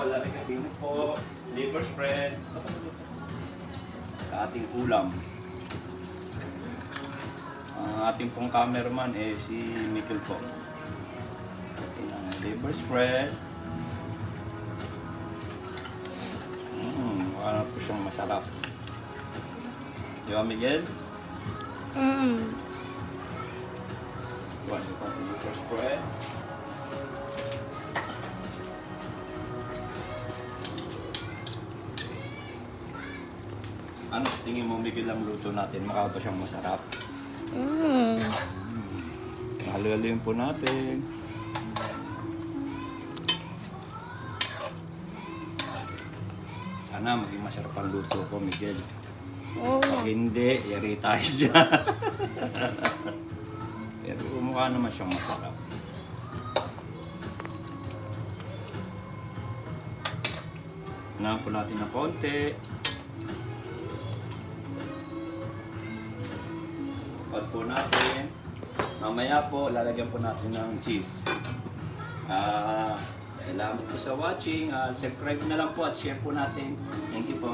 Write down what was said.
Lalagyan po, liver spread, sa ating ulam. Ang ating pong cameraman si Mikkel po. Ating liver spread. Mukha na po siyang masarap. Di ba, Miguel? Buwan ito ang liver spread. Ano tingin mo, Miguel, ang luto natin? Mukha ba siyang masarap? Halo-haloyin po natin. Sana maging masarap ang luto ko, Miguel. Pag hindi, yari tayo dyan. Pero mukha naman siyang masarap. Hanahan po natin ng konti. Pag po natin. Mamaya po, lalagyan po natin ng cheese. Salamat po sa watching. Subscribe na lang po at share po natin. Thank you po.